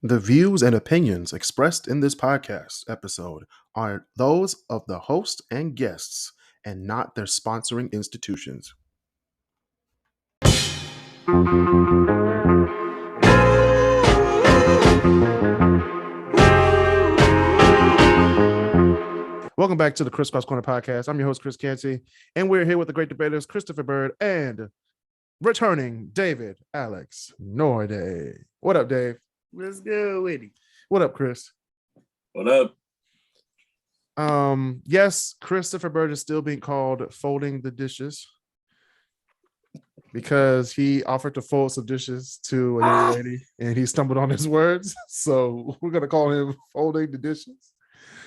The views and opinions expressed in this podcast episode are those of the host and guests and not their sponsoring institutions. Welcome back to the KrisCross Corner Podcast. I'm your host, Chris Canty, and we're here with the great debaters, Christopher Bird and returning David Alex Norday. What up, Dave? Let's go with it. What up, Chris? What up? Yes, Christopher Bird is still being called folding the dishes because he offered to fold some dishes to a young lady and he stumbled on his words. So we're gonna call him folding the dishes.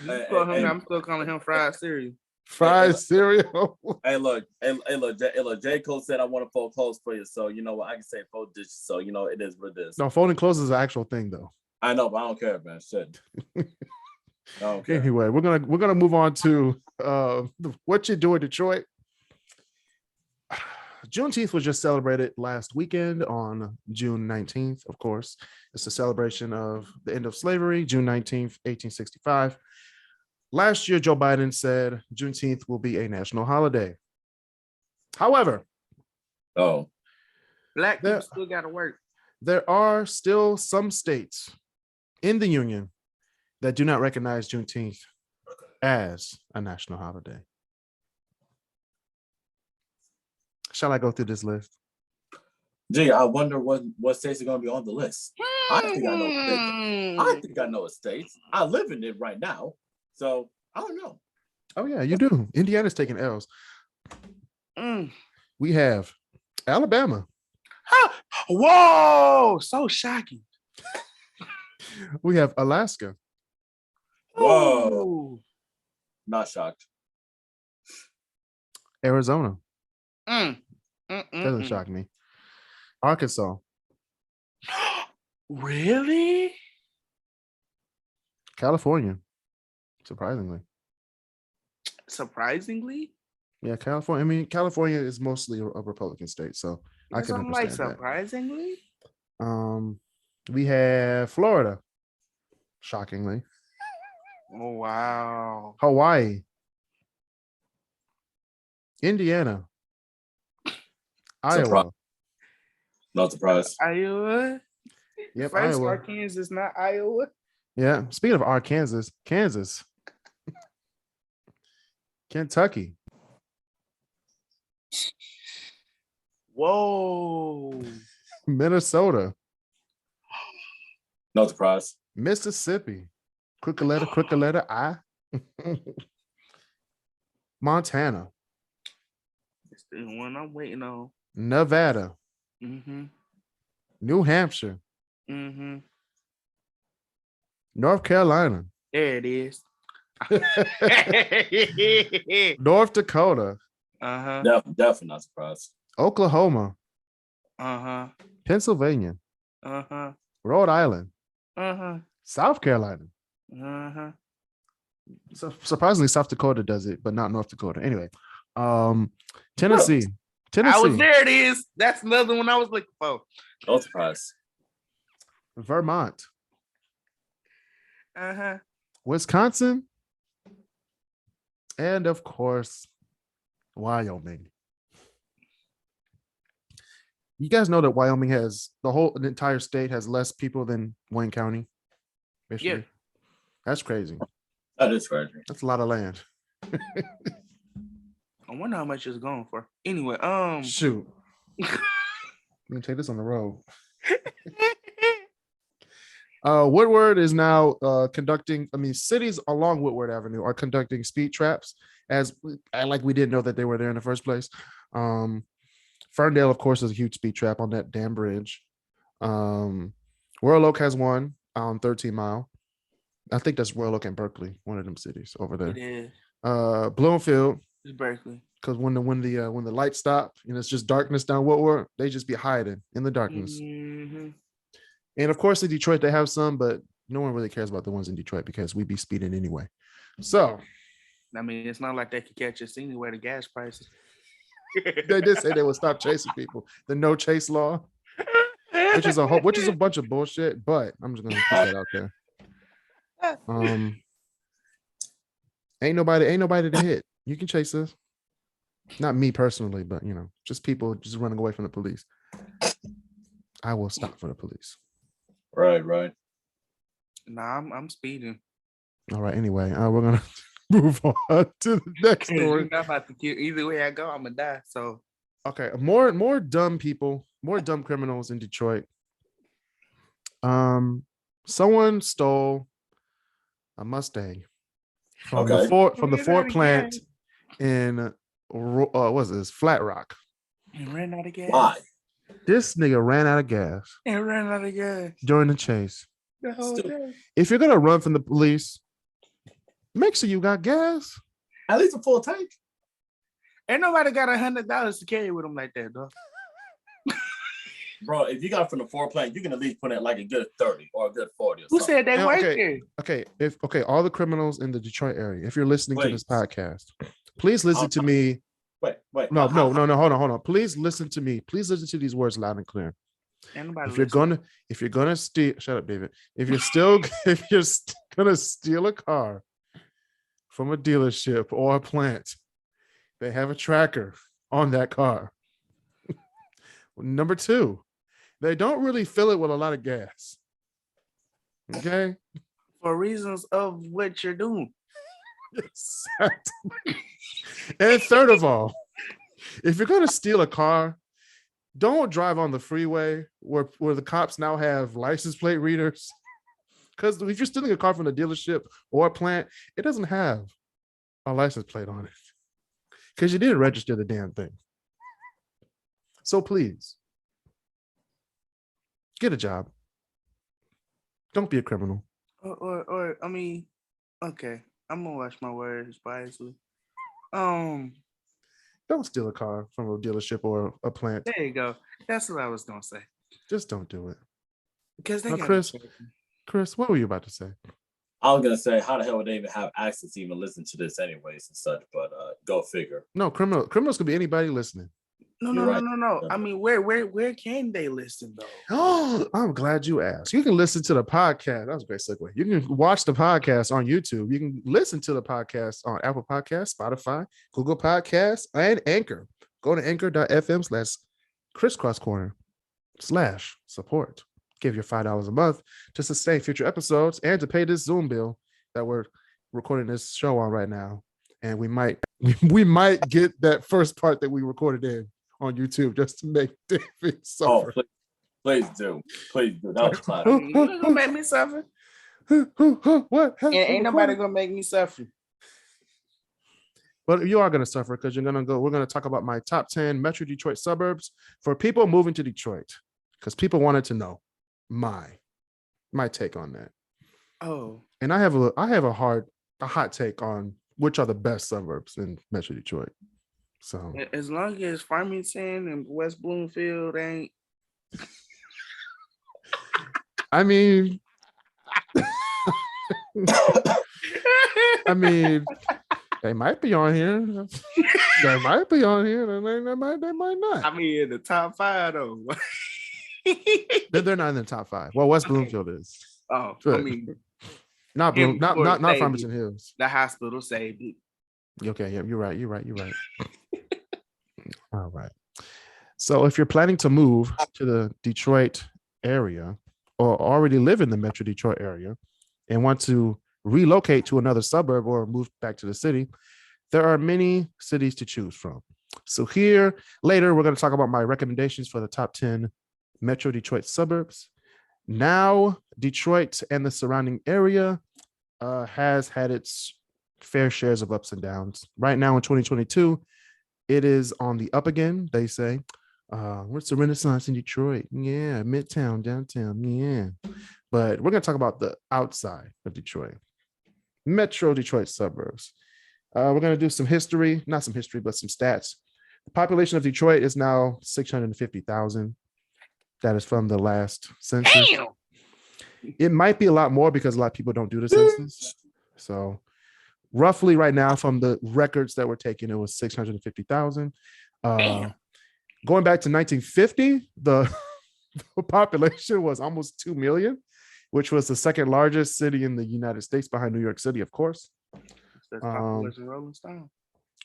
I'm still calling him fried cereal. Fried cereal. Hey, look, J. Cole said I want to fold clothes for you, so you know what? I can say fold dishes, so you know it is what it is. No, folding clothes is an actual thing, though. I know, but I don't care, man. Shit. Okay. Anyway, we're gonna move on to what you do in Detroit. Juneteenth was just celebrated last weekend on June 19th, of course. It's a celebration of the end of slavery, June 19th, 1865. Last year, Joe Biden said Juneteenth will be a national holiday. However, black people still got to work. There are still some states in the union that do not recognize Juneteenth as a national holiday. Shall I go through this list? Gee, I wonder what states are going to be on the list. I think I know a state. I live in it right now. So, I don't know. Oh, yeah, you do. Indiana's taking L's. We have Alabama. Whoa, so shocking. We have Alaska. Whoa. Not shocked. Arizona. Doesn't shock me. Arkansas. Really? California. Surprisingly? Yeah, California. I mean, California is mostly a Republican state, so I can understand that. Surprisingly? We have Florida. Shockingly. Oh, wow. Hawaii. Indiana. Iowa. Not surprised. Iowa? Yep, First, Iowa. Arkansas is not Iowa? Yeah, speaking of Arkansas, Kansas. Kentucky. Whoa. Minnesota. Not surprised. Mississippi. Quick letter, I. Montana. It's the one I'm waiting on. Nevada. New Hampshire. North Carolina. There it is. North Dakota. Definitely not surprised. Oklahoma. Pennsylvania. Rhode Island. South Carolina. So surprisingly, South Dakota does it, but not North Dakota. Anyway, Tennessee. There it is. That's another one I was looking for. No surprise. Vermont. Wisconsin. And of course, Wyoming. You guys know that Wyoming has the entire state has less people than Wayne County. Basically. Yeah. That's crazy. That is crazy. That's a lot of land. I wonder how much it's going for. Anyway, shoot. I'm gonna take this on the road. Woodward is now conducting. Cities along Woodward Avenue are conducting speed traps, like we didn't know that they were there in the first place. Ferndale, of course, is a huge speed trap on that damn bridge. Royal Oak has one on 13 Mile. I think that's Royal Oak and Berkeley, one of them cities over there. It is. Bloomfield. It's Berkeley. Because when the lights stop and it's just darkness down Woodward, they just be hiding in the darkness. And of course, in Detroit, they have some, but no one really cares about the ones in Detroit because we be speeding anyway. So, it's not like they could catch us anywhere. The gas prices. They did say they would stop chasing people. The no chase law. which is a bunch of bullshit. But I'm just gonna put that out there. Ain't nobody to hit. You can chase us. Not me personally, but just people just running away from the police. I will stop for the police. Right. Nah, I'm speeding. All right. Anyway, we're gonna move on to the next story. I'm about to kill. Either way I go, I'm gonna die. So okay, more dumb people, more dumb criminals in Detroit. Someone stole a Mustang from the Ford plant in what's this? Flat Rock. And ran out of gas. Why? This nigga ran out of gas. And ran out of gas during the chase. The whole day. If you're gonna run from the police, make sure you got gas. At least a full tank. Ain't nobody got $100 to carry with them like that, though. Bro, if you got it from the Ford plant, you can at least put in like a good 30 or a good 40 or Who something. said they work there? Okay, all the criminals in the Detroit area, if you're listening to this podcast, please listen to me. Wait. No, hold on. Please listen to me. Please listen to these words loud and clear. If you're gonna steal, shut up, David. If you're gonna steal a car from a dealership or a plant, they have a tracker on that car. Number 2, they don't really fill it with a lot of gas. Okay? For reasons of what you're doing. Exactly. And third of all, if you're gonna steal a car, don't drive on the freeway where the cops now have license plate readers. Because if you're stealing a car from a dealership or a plant, it doesn't have a license plate on it. Because you didn't register the damn thing. So please, get a job. Don't be a criminal. Or I mean, okay, I'm gonna watch my words wisely. Don't steal a car from a dealership or a plant. There you go. That's what I was gonna say. Just don't do it. Because they got Kris, what were you about to say? I was gonna say, how the hell would they even have access to even listen to this anyways and such? But go figure. No, criminals could be anybody listening. No. I mean, where can they listen though? Oh, I'm glad you asked. You can listen to the podcast. That was a great segue. You can watch the podcast on YouTube. You can listen to the podcast on Apple Podcasts, Spotify, Google Podcasts, and Anchor. Go to anchor.fm/KrisCross Corner /support. Give your $5 a month to sustain future episodes and to pay this Zoom bill that we're recording this show on right now. And we might get that first part that we recorded in on YouTube just to make David suffer. Oh, please do. That was classic. You gonna make me suffer? What? Ain't nobody gonna make me suffer. But you are gonna suffer because we're gonna talk about my top 10 Metro Detroit suburbs for people moving to Detroit. Because people wanted to know my take on that. Oh. And I have a hot take on which are the best suburbs in Metro Detroit. So as long as Farmington and West Bloomfield ain't. I mean, they might be on here. They might be on here. They might not. I mean, in the top 5 though. They're not in the top 5. Well, West Bloomfield is. Oh, but I mean, not Farmington Hills. The hospital saved it. Okay, yeah, you're right. All right. So if you're planning to move to the Detroit area or already live in the Metro Detroit area and want to relocate to another suburb or move back to the city, there are many cities to choose from. So later, we're going to talk about my recommendations for the top 10 Metro Detroit suburbs. Now, Detroit and the surrounding area has had its fair shares of ups and downs. Right now in 2022, it is on the up again, they say. What's the Renaissance in Detroit? Yeah, Midtown, downtown, yeah. But we're going to talk about the outside of Detroit. Metro Detroit suburbs. We're going to do some history, not some history, but some stats. The population of Detroit is now 650,000. That is from the last census. Damn. It might be a lot more because a lot of people don't do the census. So roughly right now from the records that were taken, it was 650,000. Going back to 1950, the population was almost 2 million, which was the second largest city in the United States behind New York City, of course. That's population Rolling Stone.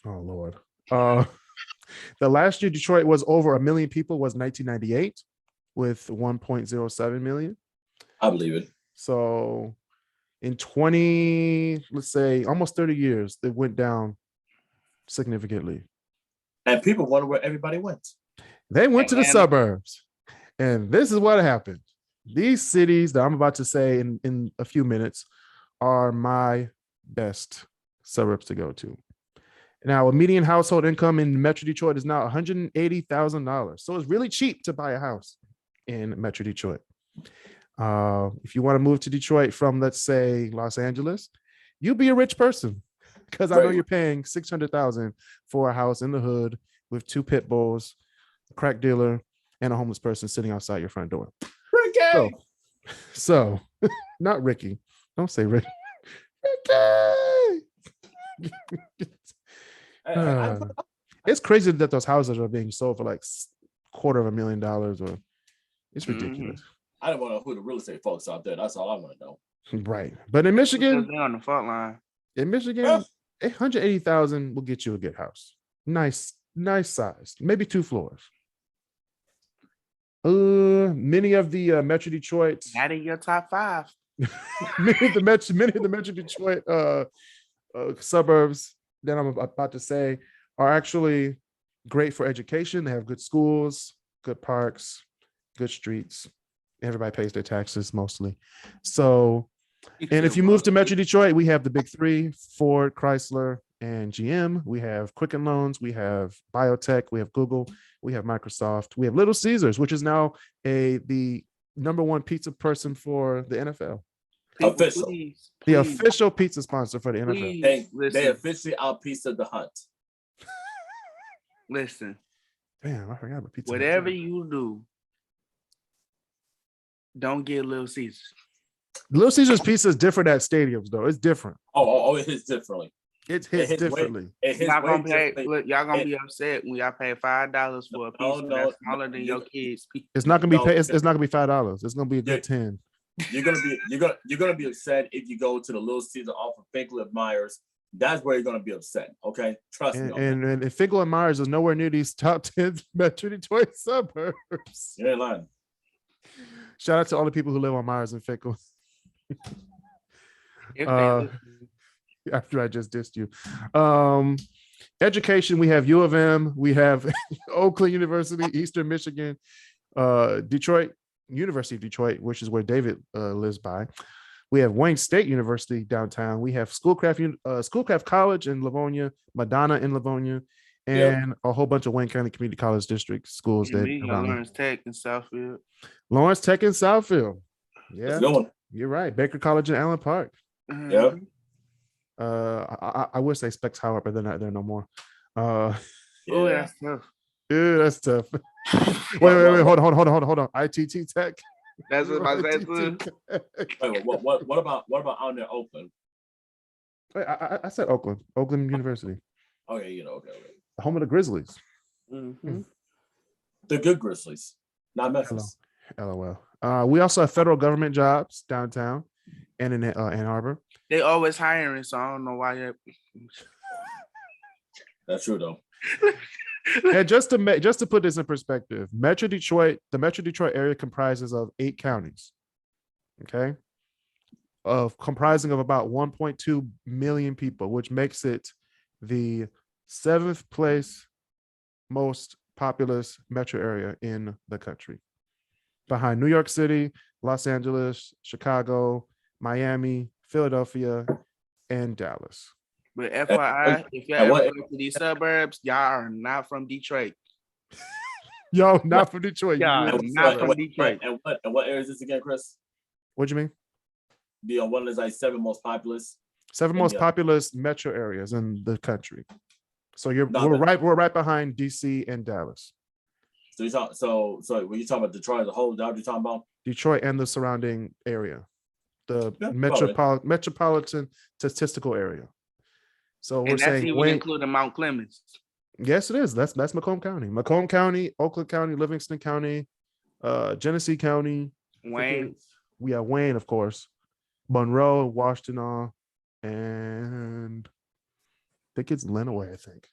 Oh Lord. The last year Detroit was over 1 million people was 1998 with 1.07 million. I believe it. So in 20, let's say almost 30 years, it went down significantly. And people wonder where everybody went. They went to the suburbs. And this is what happened. These cities that I'm about to say in a few minutes are my best suburbs to go to. Now, a median household income in Metro Detroit is now $180,000. So it's really cheap to buy a house in Metro Detroit. If you want to move to Detroit from, let's say, Los Angeles, you'll be a rich person because I know you're paying $600,000 for a house in the hood with 2 pit bulls, a crack dealer, and a homeless person sitting outside your front door. Ricky! So not Ricky. Don't say Ricky. Ricky! It's crazy that those houses are being sold for like $250,000 or it's ridiculous. I don't want to know who the real estate folks out there. That's all I want to know. Right. But in Michigan, they're on the fault line. In Michigan, 180,000 will get you a good house. Nice size, maybe 2 floors. Many of the Metro Detroit, not in your top 5. many of the Metro Detroit suburbs that I'm about to say are actually great for education. They have good schools, good parks, good streets. Everybody pays their taxes mostly. So, and if you move to Metro Detroit, we have the big 3, Ford, Chrysler, and GM. We have Quicken Loans. We have biotech. We have Google. We have Microsoft. We have Little Caesars, which is now the number 1 pizza person for the NFL. Official. Please. The official pizza sponsor for the NFL. They officially out pizza the Hut. Listen. Damn, I forgot about pizza. Whatever you do, don't get Little Caesars. Little Caesars pizza is different at stadiums, though. It's different. Oh, it hits differently. It hits differently. Y'all gonna be upset when y'all pay $5 for a pizza that's smaller than your kids. It's not gonna be it's not gonna be $5. It's gonna be a good 10. You're gonna be upset if you go to the Little Caesar off of Finkel and Myers. That's where you're gonna be upset. Okay, trust me. And Finkel and Myers is nowhere near these top 10 Metro Detroit suburbs. You ain't lying. Shout out to all the people who live on Myers and Finkel. After I just dissed you. Education, we have U of M, we have Oakland University, Eastern Michigan, Detroit, University of Detroit, which is where David lives by. We have Wayne State University downtown. We have Schoolcraft College in Livonia, Madonna in Livonia, and a whole bunch of Wayne County Community College District schools. Lawrence Tech in Southfield. Lawrence Tech in Southfield. Yeah, you're right. Baker College in Allen Park. Yep. I wish they specs higher, but they're not there no more. That's tough. Yeah, that's tough. wait, hold on. ITT Tech. That's what I said. Wait, what about out near Oakland? Wait, I said Oakland University. Okay, okay. The home of the Grizzlies. Mm-hmm. The good Grizzlies, not Memphis. LOL. We also have federal government jobs downtown and in Ann Arbor. They always hiring, so I don't know why. That's true though. And just to put this in perspective, the Metro Detroit area comprises of 8 counties. Okay, comprising of about 1.2 million people, which makes it the 7th place most populous metro area in the country, behind New York City, Los Angeles, Chicago, Miami, Philadelphia, and Dallas. But FYI, if y'all ever go to these suburbs, y'all are not from Detroit. Yo, not from Detroit. Y'all not from Detroit. And what area is this again, Kris? What do you mean? The one is like 7 most populous. 7 most populous metro areas in the country. So we're right behind DC and Dallas. So when you talk about Detroit as a whole, that what you're talking about? Detroit and the surrounding area, the metropolitan statistical area. So we're saying even including Mount Clemens. Yes, it is. That's Macomb County, Oakland County, Livingston County, Genesee County, Wayne. We have Wayne, of course, Monroe, Washington, and I think it's Lenawee. I think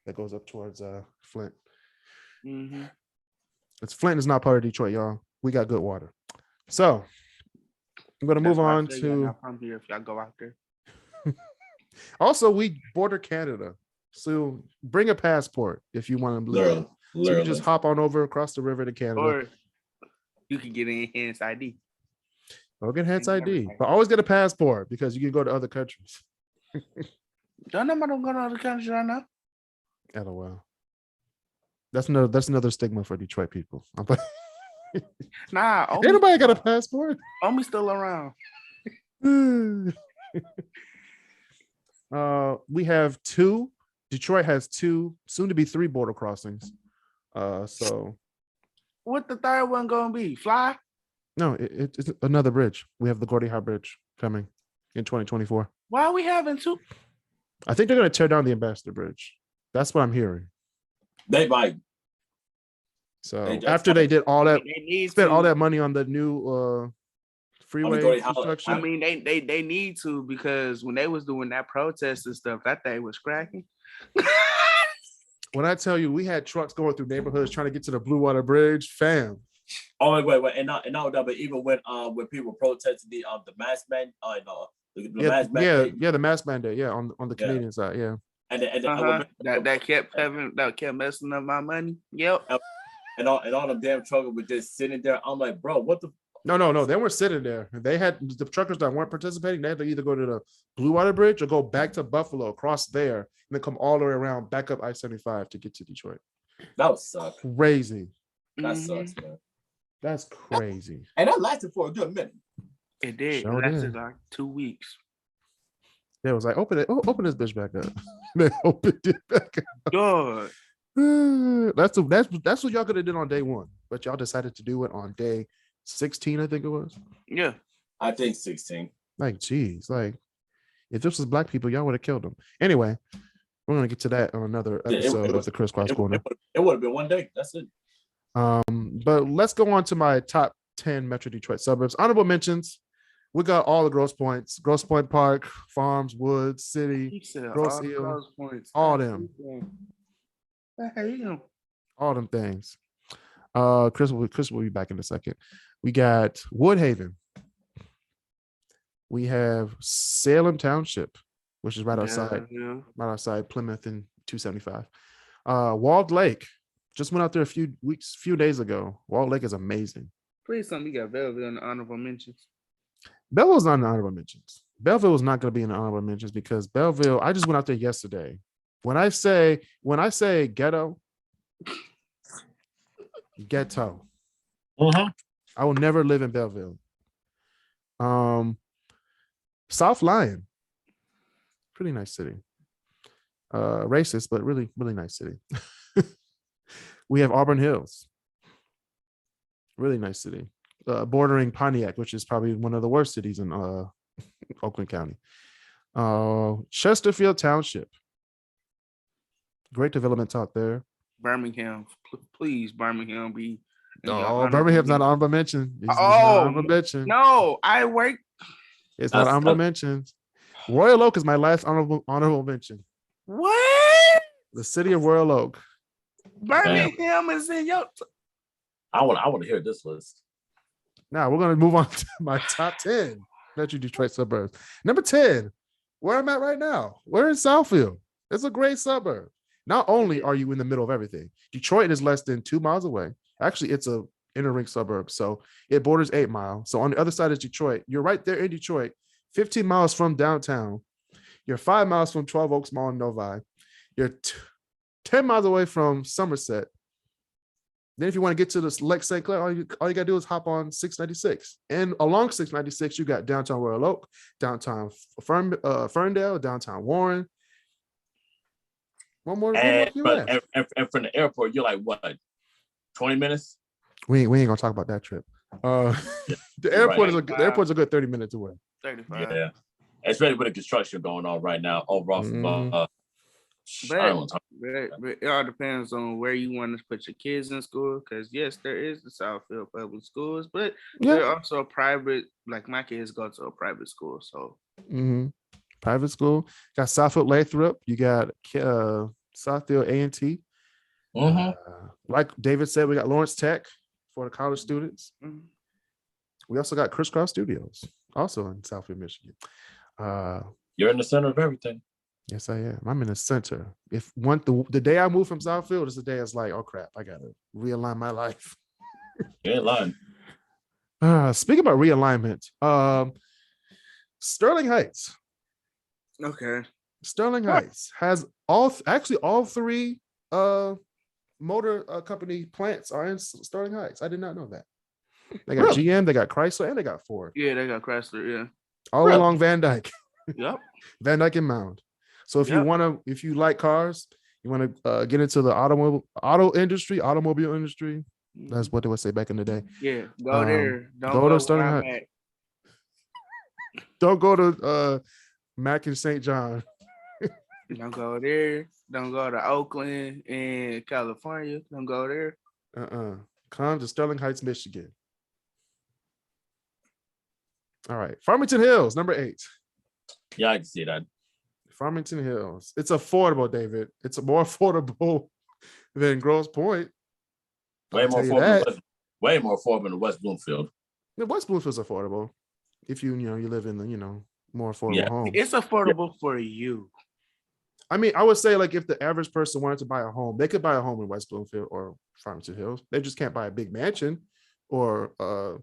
that goes up towards Flint. It's Flint is not part of Detroit, y'all. We got good water. So I'm gonna move on to from here if y'all go out there. Also, we border Canada, so bring a passport if you want to live. So you just hop on over across the river to Canada, or you can get an enhanced ID. Or get enhanced ID, but always get a passport because you can go to other countries. Don't nobody go to other countries right now. LOL. That's another stigma for Detroit people. Nah, ain't nobody got a passport. Omi's still around. We have 2. Detroit has 2, soon to be 3 border crossings. So what the third one gonna be? Fly? No, it's another bridge. We have the Gordie Howe Bridge coming in 2024. Why are we having 2? I think they're going to tear down the Ambassador Bridge. That's what I'm hearing. They might. So after they did all that, spent all that money on the new freeway construction. I mean, they need to, because when they was doing that protest and stuff, that thing was cracking. When I tell you, we had trucks going through neighborhoods trying to get to the Blue Water Bridge, fam. Oh wait, and not that, but even when people protested the mask man, the mask mandate, on the Canadian side, and that kept messing up my money. Yep. And all them damn truckers were just sitting there. I'm like, bro, what the? No, they weren't sitting there. They had the truckers that weren't participating. They had to either go to the Blue Water Bridge or go back to Buffalo, across there, and then come all the way around, back up I-75 to get to Detroit. That would suck. Crazy. That sucks, man. That's crazy. And that lasted for a good minute. It did. It lasted like 2 weeks. It was like, open this bitch back up. They opened it back up. God. That's what y'all could have did on day 1, but y'all decided to do it on day 16, I think it was. Yeah. I think 16. Like, geez, like if this was black people, y'all would have killed them. Anyway, we're gonna get to that on another episode of the KrisCross Corner. It would have been one day. That's it. But let's go on to my top 10 Metro Detroit suburbs. Honorable mentions. We got all the Grosse Points, Grosse Pointe Park, Farms, Woods, City, Grosse Hill, all them. All them things. Kris will be back in a second. We got Woodhaven. We have Salem Township, which is right outside Plymouth in 275. Walled Lake. Just went out there a few days ago. Walled Lake is amazing. Please tell me you got Belleville in the honorable mentions. Belleville's not in the honorable mentions. Belleville is not going to be in the honorable mentions because Belleville, I just went out there yesterday. When I say ghetto, I will never live in Belleville. South Lyon, pretty nice city. Racist, but really, really nice city. We have Auburn Hills, really nice city. Bordering Pontiac, which is probably one of the worst cities in Oakland County. Chesterfield Township, great developments out there. Birmingham, please, Birmingham be. No, Birmingham's not honorable mention. No, I work. It's not honorable mentions. Royal Oak is my last honorable mention. What? The city of Royal Oak. Birmingham is in your. I want to hear this list. Now we're gonna move on to my top 10 Metro Detroit suburbs. Number 10, where I'm at right now. We're in Southfield. It's a great suburb. Not only are you in the middle of everything, Detroit is less than 2 miles away. Actually, it's a inner ring suburb, so it borders 8 Mile. So on the other side is Detroit. You're right there in Detroit, 15 miles from downtown. You're 5 miles from 12 Oaks Mall in Novi. You're 10 miles away from Somerset. Then if you want to get to the Lake St. Clair, all you got to do is hop on 696. And along 696, you got downtown Royal Oak, downtown Ferndale, downtown Warren. One more. And from the airport, you're like, what, 20 minutes? We ain't going to talk about that trip. The airport's a good 30 minutes away. 35. Yeah. Especially with the construction going on right now over off But it all depends on where you want to put your kids in school. Because yes, there is the Southfield public schools, but there are also private. Like my kids go to a private school, so private school. Got Southfield Lathrop. You got Southfield A&T. Like David said, we got Lawrence Tech for the college students. We also got KrisCross Studios, also in Southfield, Michigan. You're in the center of everything. Yes, I am. I'm in the center. If the day I moved from Southfield is the day it's like, oh crap, I gotta realign my life. You ain't lying. Speaking about realignment, Sterling Heights. Okay. Sterling Heights has all three motor company plants are in Sterling Heights. I did not know that. They got GM, they got Chrysler, and they got Ford. Yeah, they got Chrysler. Yeah, all along Van Dyke. Yep. Van Dyke and Mound. So if you like cars, you want to get into the automobile industry. That's what they would say back in the day. Yeah, go there. Don't go to Sterling Heights. Don't go to Mac and St. John. Don't go there. Don't go to Oakland and California. Don't go there. Come to Sterling Heights, Michigan. All right. Farmington Hills, number 8. Yeah, I can see that. Farmington Hills. It's affordable, David. It's more affordable than Grosse Pointe. Way more affordable than West Bloomfield. The West Bloomfield's affordable. If you live in the, more affordable home. It's affordable for you. I mean, I would say like if the average person wanted to buy a home, they could buy a home in West Bloomfield or Farmington Hills. They just can't buy a big mansion or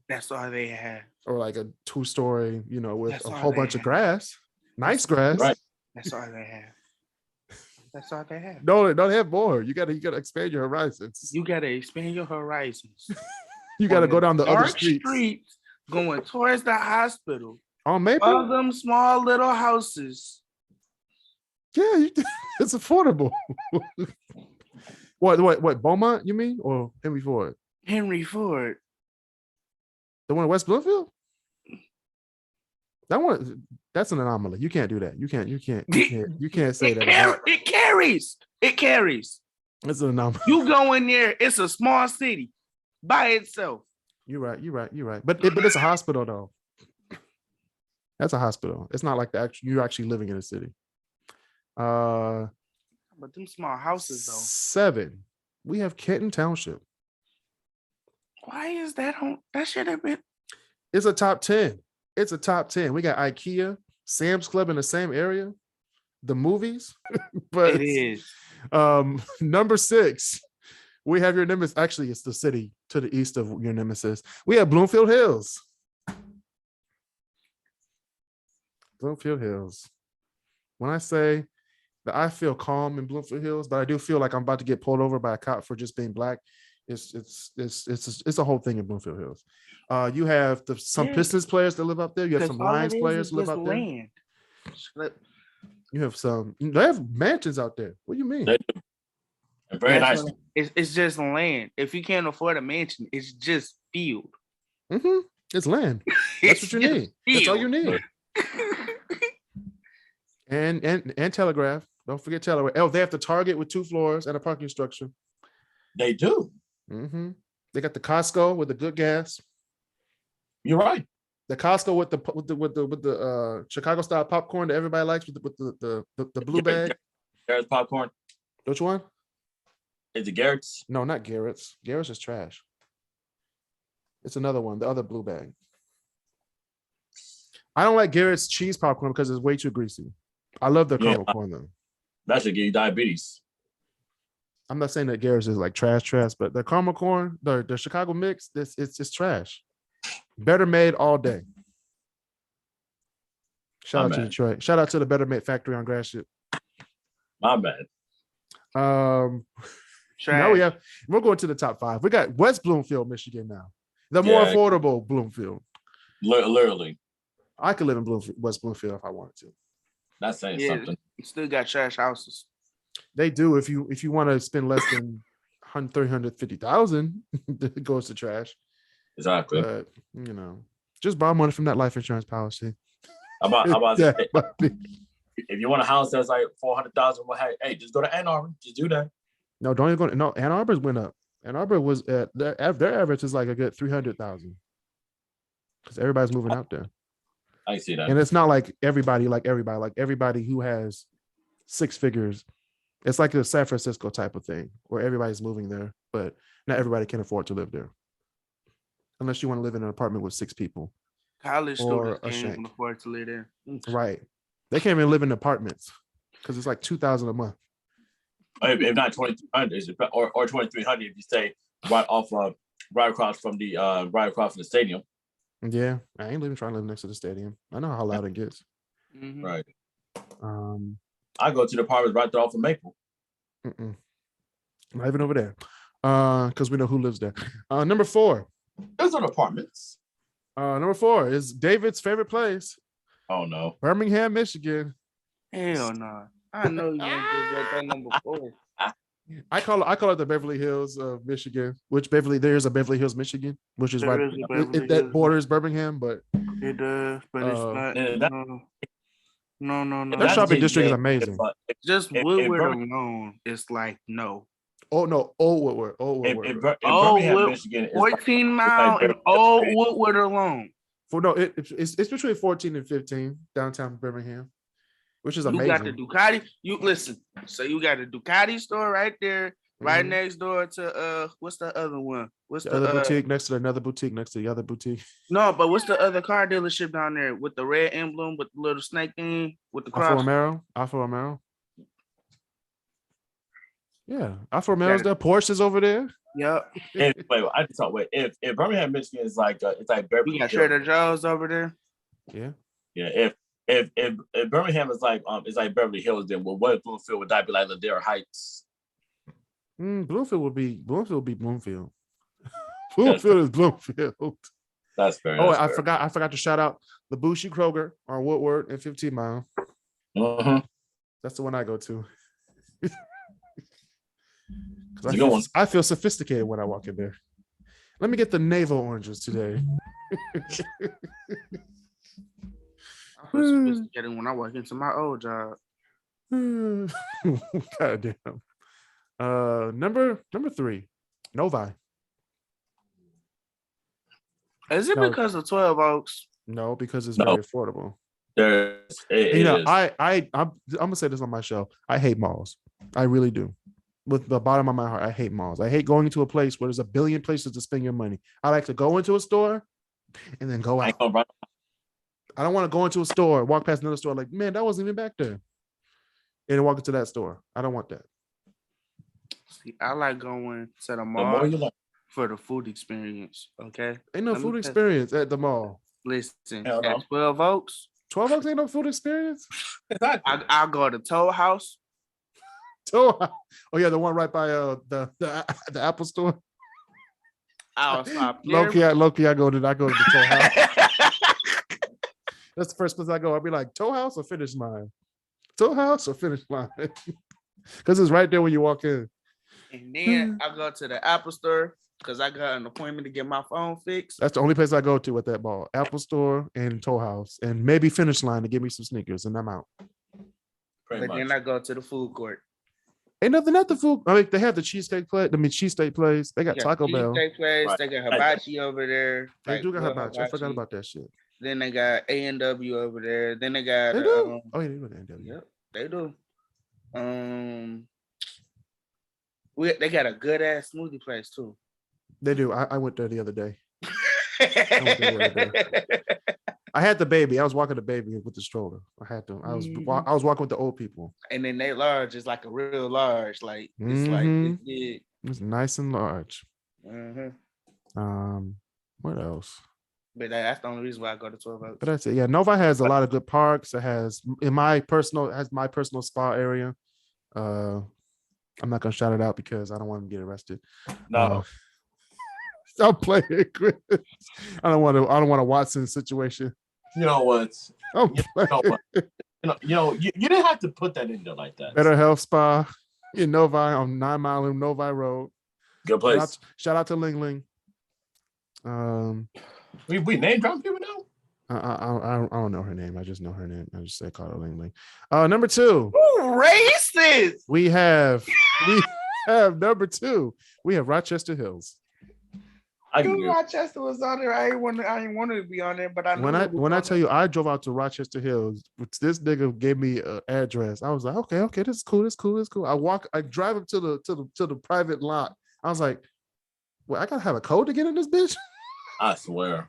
that's all they have. Or like a 2-story, with a whole bunch of grass. Nice grass. Right. That's all they have. That's all they have. No, don't have more. You gotta expand your horizons. You gotta expand your horizons. You gotta go down the other streets going towards the hospital. On Maple? All them small little houses. Yeah, it's affordable. What, Beaumont, you mean? Or Henry Ford? Henry Ford. The one in West Bloomfield? That's an anomaly. You can't do that. You can't say that. It carries. It's an anomaly. You go in there, it's a small city by itself. You're right. But it's a hospital though. That's a hospital. It's not like you're actually living in a city. But them small houses though. 7. We have Kenton Township. Why is that on? That should have been. It's a top 10. It's a top 10. We got IKEA, Sam's Club in the same area, the movies. But it is. Number 6, we have your nemesis. Actually, it's the city to the east of your nemesis. We have Bloomfield Hills. Bloomfield Hills. When I say that I feel calm in Bloomfield Hills, but I do feel like I'm about to get pulled over by a cop for just being black. It's a whole thing in Bloomfield Hills. You have some Pistons players that live up there. You have some Lions players that live up there. You have some. They have mansions out there. What do you mean? Very nice. It's just land. If you can't afford a mansion, it's just field. It's land. That's what you need. That's all you need. And Telegraph. Don't forget Telegraph. Oh, they have the Target with 2 floors and a parking structure. They do. They got the Costco with the good gas. You're right. The Costco with the Chicago style popcorn that everybody likes with the blue bag. Garrett's popcorn. Which one? Is it Garrett's? No, not Garrett's. Garrett's is trash. It's another one, the other blue bag. I don't like Garrett's cheese popcorn because it's way too greasy. I love their caramel corn though. That should give you diabetes. I'm not saying that Garrett's is like trash, but the caramel corn, the Chicago mix, it's trash. Better made all day. Shout out to Detroit. Shout out to the Better Made factory on Gratiot. My bad. Now we're going to the top 5. We got West Bloomfield, Michigan now. The more affordable Bloomfield. Literally. I could live in West Bloomfield if I wanted to. That's saying something. You still got trash houses. They do. If you want to spend less than $350,000, it goes to trash. Exactly. But just borrow money from that life insurance policy. How about if you want a house that's like 400,000, well, hey, just go to Ann Arbor. Just do that. No, don't even go. No, Ann Arbor's went up. Ann Arbor was at their average is like a good 300,000 because everybody's moving out there. I see that. And it's not like everybody who has six figures. It's like a San Francisco type of thing where everybody's moving there, but not everybody can afford to live there. Unless you want to live in an apartment with six people. College students can't afford to live there. Right. They can't even live in apartments because it's like $2,000 a month. If not 2,300 or 2,300 if you stay right across from the stadium. Yeah, I ain't even trying to live next to the stadium. I know how loud it gets. Mm-hmm. Right. I go to the apartments right there off of Maple. Not even over there. Because we know who lives there. Number 4. Those are apartments. Number 4 is David's favorite place. Oh no. Birmingham, Michigan. Hell no. I know you want that number 4. I call it the Beverly Hills of Michigan, which there's a Beverly Hills, Michigan, which is right that borders Birmingham, but it does, but it's not. No. That shopping district is amazing. Just Woodward alone, it's like no. Oh no, Old Woodward. Birmingham, Michigan, 14 mile and Old Woodward alone. It's between 14 and 15 downtown Birmingham, which is amazing. You got the Ducati. You listen. So you got a Ducati store right there, right next door to what's the other one? What's the other boutique next to another boutique next to the other boutique? No, but what's the other car dealership down there with the red emblem with the little snake thing with the cross? Alfa Romeo. Yeah, Alfa Romeo's there. Porsche's over there. Yep. If Birmingham, Michigan is like it's like Beverly. You got Trader Joe's over there. Yeah. Yeah. If Birmingham is like Beverly Hills, then what Bloomfield would that be like? Ladera Heights. Bloomfield would be Bloomfield. Bloomfield is Bloomfield. That's fair. I forgot to shout out the Bushi Kroger on Woodward and 15 Mile. That's the one I go to. I feel sophisticated when I walk in there. Let me get the navel oranges today. I feel sophisticated when I walk into my old job. God damn. Number 3, Novi. Is it because of 12 Oaks? No, because it's very affordable. I'm gonna say this on my show. I hate malls. I really do. With the bottom of my heart, I hate malls. I hate going into a place where there's a billion places to spend your money. I like to go into a store and then go out. I don't want to go into a store, walk past another store like, man, that wasn't even back there. And walk into that store. I don't want that. See, I like going to the mall for the food experience. Okay. Ain't no food experience at the mall. Listen, at 12 Oaks. 12 Oaks ain't no food experience. I'll go to Toll House. Oh yeah, the one right by the Apple store. I'll stop there. Low-key, I go to the Toll House. That's the first place I go. I'll be like, Toll House or Finish Line? Toll House or Finish Line? Because it's right there when you walk in. And then I go to the Apple store because I got an appointment to get my phone fixed. That's the only place I go to at that mall. Apple store and Toll House. And maybe Finish Line to give me some sneakers, and I'm out. Then I go to the food court. Ain't nothing at the food. I mean, they have the cheesesteak place. They got Taco Bell. Cheesesteak place. Right. They got hibachi over there. They do got hibachi. I forgot about that shit. Then they got A&W over there. Then they got. They do. They do with A&W. Yep, they do. They got a good ass smoothie place too. They do. I went there the other day. I had the baby. I was walking the baby with the stroller. I had to. I was walking with the old people. And then they large is like a real large. Like it's like it's big. It's nice and large. Mm-hmm. What else? But that's the only reason why I go to 12 Oaks. But that's it. Yeah, Novi has a lot of good parks. It has my personal spa area. I'm not gonna shout it out because I don't want to get arrested. No. Stop playing, Kris. I don't want a Watson situation. You know what? You didn't have to put that in there like that. Better Health Spa in Novi on 9 Mile and Novi Road. Good place. Shout out to Ling Ling. We name drop people now. I don't know her name. I just know her name. I just say call her Ling Ling. Number 2. Who racist? We have number 2. We have Rochester Hills. I knew Rochester was on there. I didn't want to be on there, but I knew when I tell you I drove out to Rochester Hills, this nigga gave me an address. I was like, okay, this is cool. I drive up to the private lot. I was like, well, I gotta have a code to get in this bitch. I swear.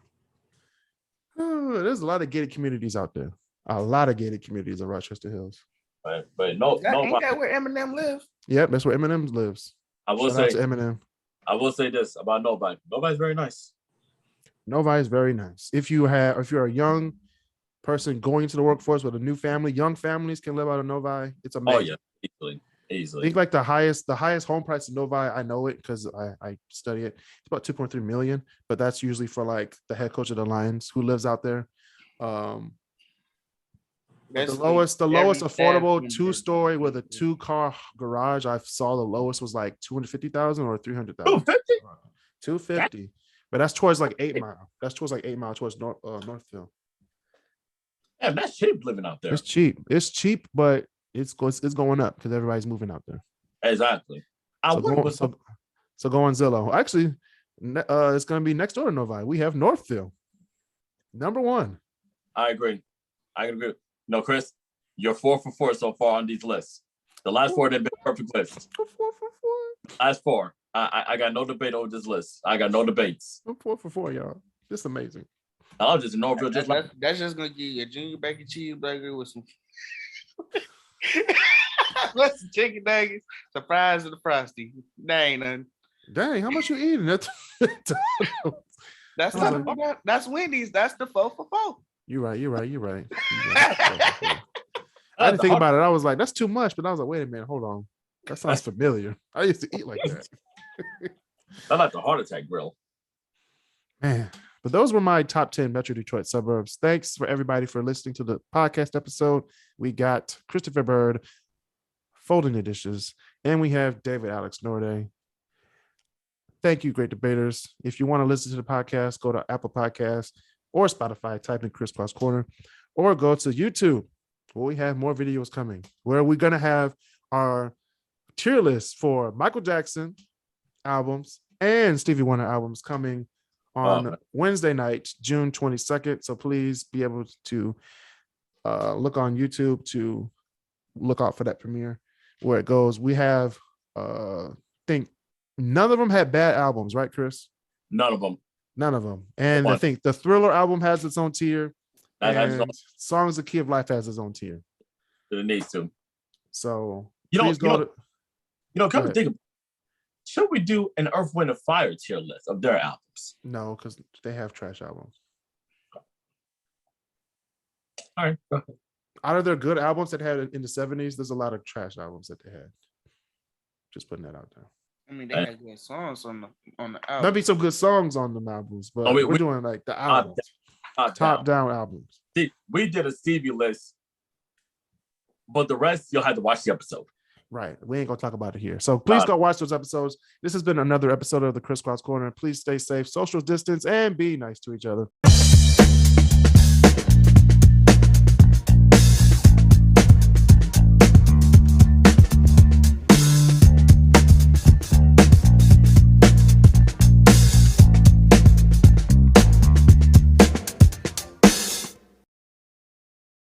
There's a lot of gated communities out there. A lot of gated communities in Rochester Hills. But ain't that where Eminem lives? Yep, that's where Eminem lives. I will Shout out to Eminem. I will say this about Novi. Novi's very nice. Novi is very nice. If you're a young person going into the workforce with a new family, young families can live out of Novi. It's amazing. Oh yeah, easily. I think like the highest home price in Novi, I know it because I study it. It's about 2.3 million, but that's usually for like the head coach of the Lions who lives out there. The lowest affordable 2-story with a 2-car garage I saw, the lowest was like 250,000 or 300,000. 250. But that's towards like 8 Mile. That's towards like 8 Mile towards Northville. Yeah, that's cheap living out there. It's cheap, but it's going up because everybody's moving out there. Exactly. So go on Zillow. Actually, it's going to be next door to Novi. We have Northville, number 1. I agree. No, Kris, you're 4 for 4 so far on these lists. The last 4 have been perfect lists. 4 for 4. Last 4. I got no debate over this list. I got no debates. I'm 4 for 4, y'all. This is amazing. I'll just Northville that's just gonna give you a junior bacon cheeseburger with some with some chicken nuggets, some fries, and a frosty. That ain't nothing. Dang, how much you eating? That's Wendy's. That's the 4 for 4. You're right. I didn't think about it. I was like, that's too much. But I was like, wait a minute, hold on. That sounds familiar. I used to eat like that. I like the heart attack grill. Man, but those were my top 10 Metro Detroit suburbs. Thanks for everybody for listening to the podcast episode. We got Christopher Bird folding the dishes, and we have David Alex Norde. Thank you, great debaters. If you want to listen to the podcast, go to Apple Podcasts or Spotify, type in KrisCross Corner, or go to YouTube, where we have more videos coming, where we're going to have our tier list for Michael Jackson albums and Stevie Wonder albums coming on Wednesday night, June 22nd. So please be able to look on YouTube to look out for that premiere, where it goes. We have, think none of them had bad albums, right, Kris? None of them. And I think the Thriller album has its own tier. And Songs of Key of Life has its own tier. It needs to. So come and think of, should we do an Earth, Wind, and Fire tier list of their albums? No, because they have trash albums. All right. Go ahead. Out of their good albums that had in the 70s, there's a lot of trash albums that they had. Just putting that out there. I mean, they had good songs on the album. There'll be some good songs on the albums, but we're doing like the albums. Top down albums. See, we did a Stevie list, but the rest you'll have to watch the episode. Right. We ain't gonna talk about it here. So please go watch those episodes. This has been another episode of the KrisCross Corner. Please stay safe, social distance, and be nice to each other.